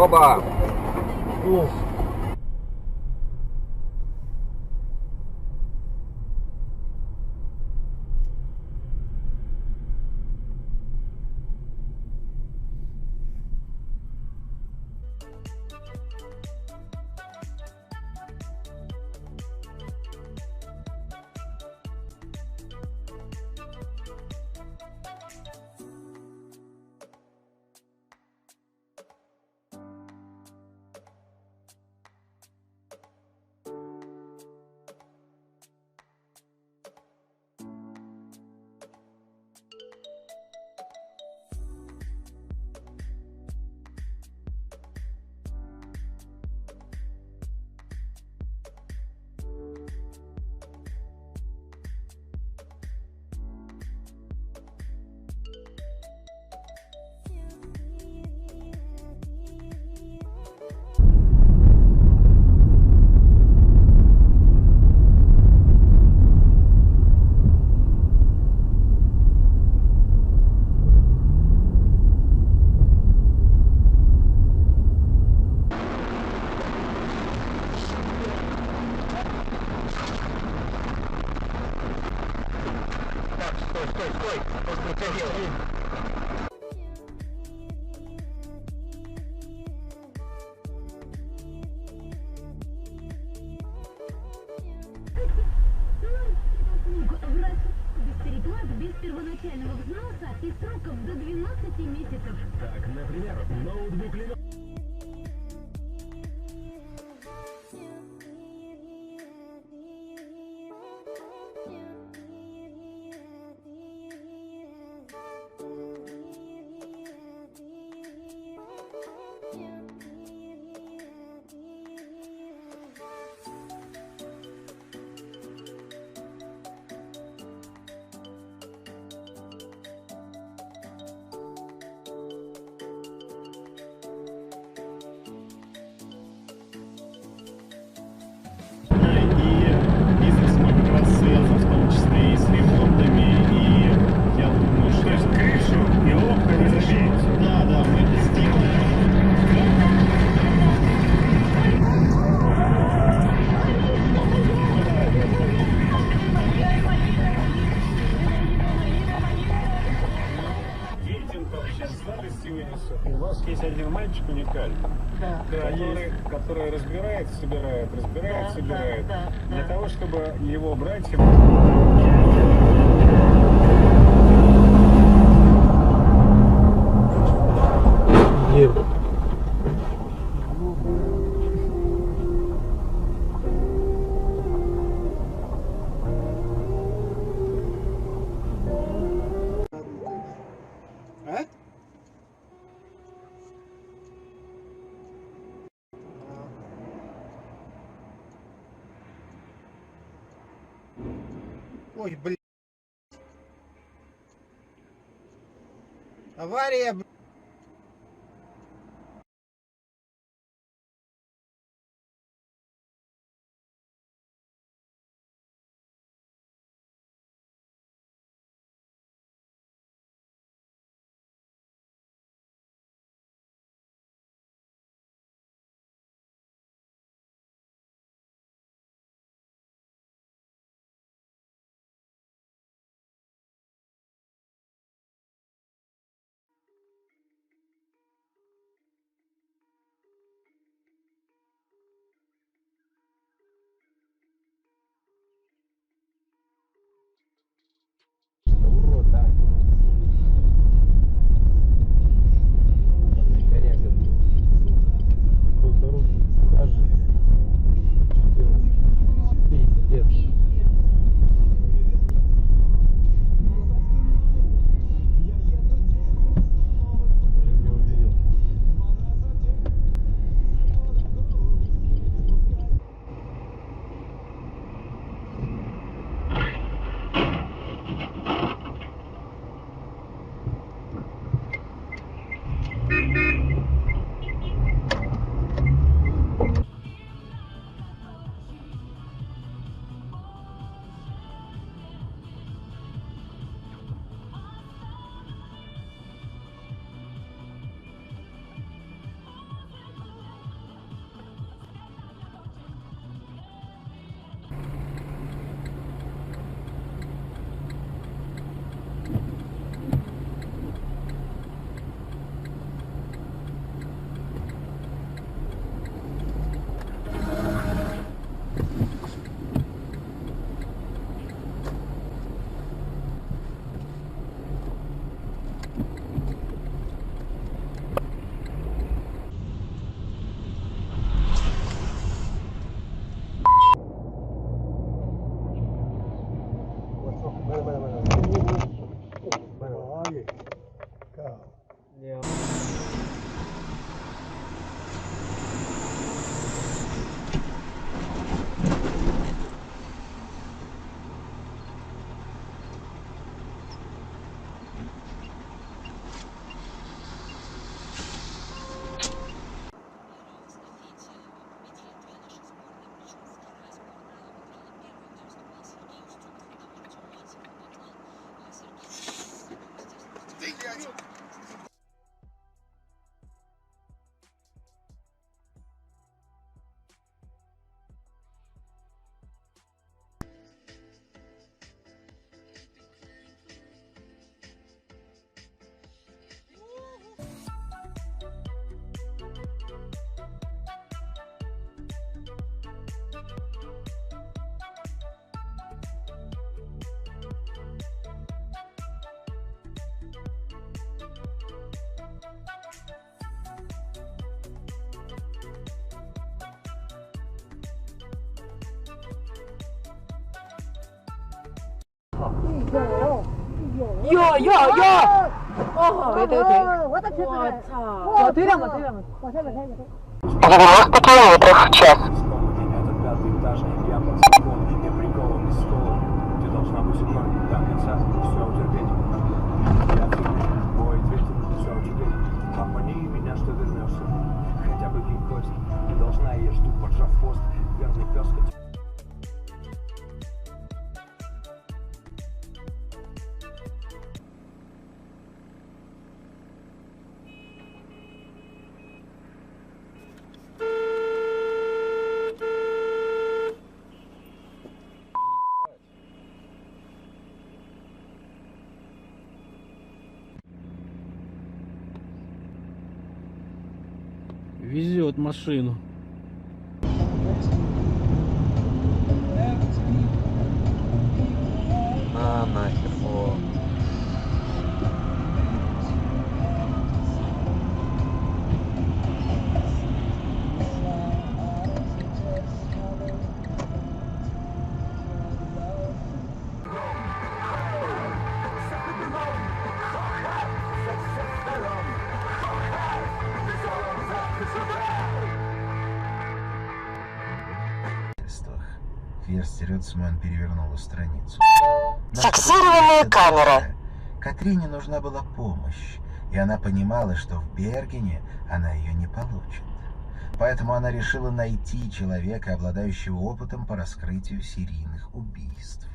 Оба! Ух. Стой, что ты делаешь? Без переплат, без первоначального взноса и сроков до 12 месяцев. Так, например, ноутбук Lenovo. У вас есть один мальчик уникальный, который разбирает, собирает, собирает. Для того, чтобы его братья... А? Ой, блин. Авария, блин. 我Этот пятый этаж, я под стеклом, я прикован к столу. Ты должна быть со мной до конца, все утерпеть. Я тебе, бой, ответил, все утерпеть. Обмани меня, что вернешься. Хотя бы кинь кость. Ты должна, я жду, поджав хвост. Верный пес, хоть... Везет машину. А, нахер, о. Ферстерёцман перевернула страницу. Фиксированная камера. Катрине нужна была помощь, и она понимала, что в Бергене она ее не получит. Поэтому она решила найти человека, обладающего опытом по раскрытию серийных убийств.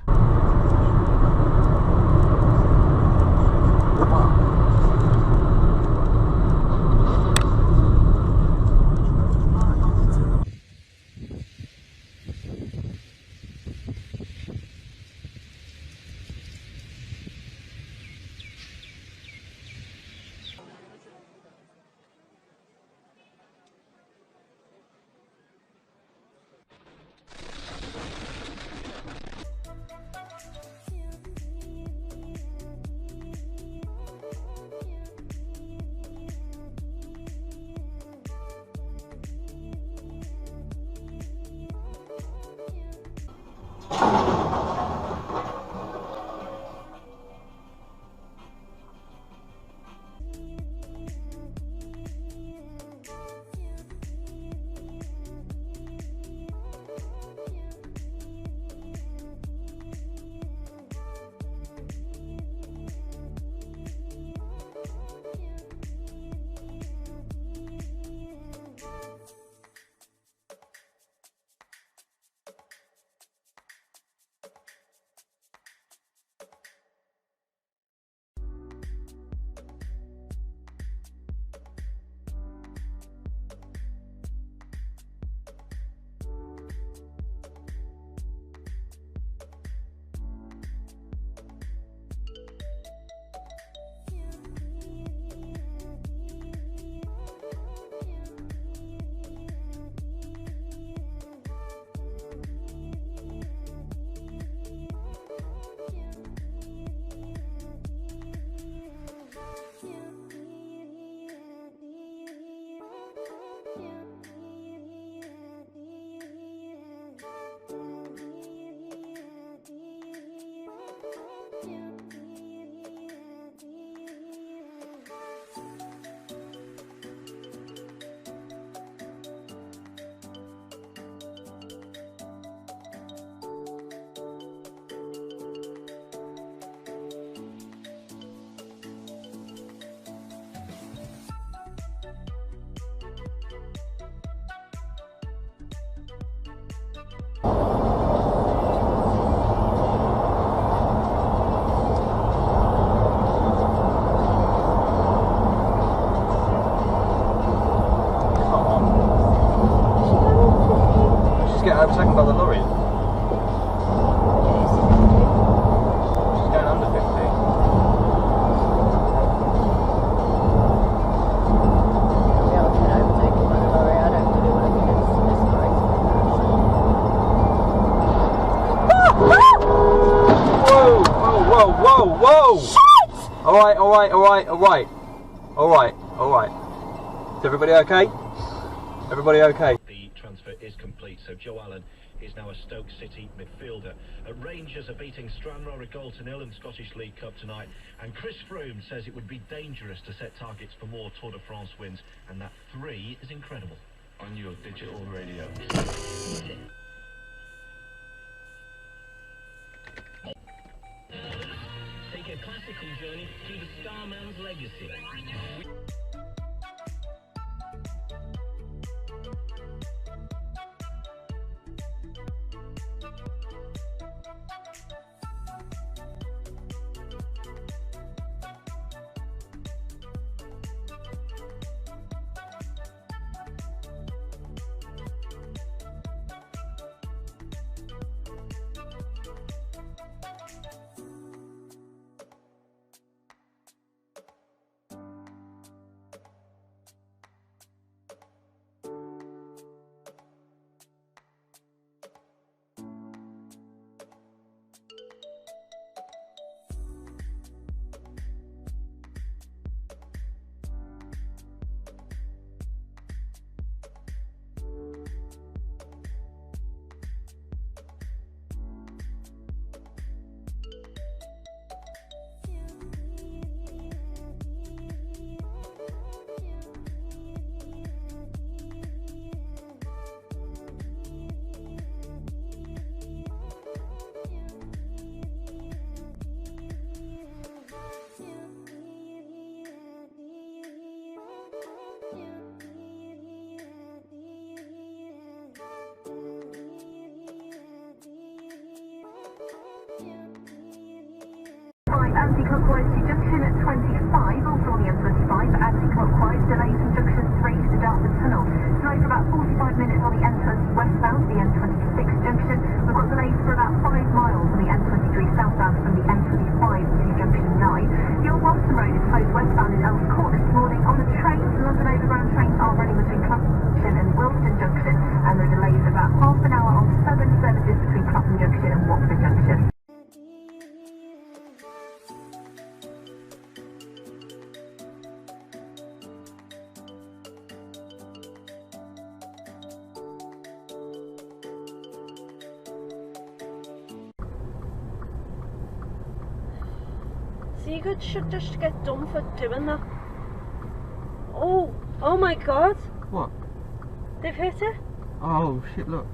Overtaken by the lorry. She's going under 50. Whoa! Shit! All right. Is everybody okay? Everybody okay? The transfer is complete, so Joe Allen is now a Stoke City midfielder. Rangers are beating Stranraer at Goal-to-0 in the Scottish League Cup tonight, and Chris Froome says it would be dangerous to set targets for more Tour de France wins, and that 3 is incredible. On your digital radio. Take a classical journey through the Starman's legacy. Anti-clockwise to junction at 25, also on the M25, anti-clockwise, delays from junction 3 to the Dartford Tunnel. Delay for about 45 minutes on the M20 westbound to the M26 junction. We've got delays for about 5 miles on the M23 southbound from the M25 to junction 9. The Old Walton Road is closed westbound in Earls Court this morning. On the trains, London Overground trains are running between Clapham Junction and Wilston Junction, and there are delays of about half an hour on southern services between Clapham Junction and Watford Junction. So you could just get done for doing that. Oh my god. What? They've hit it. Oh shit, look.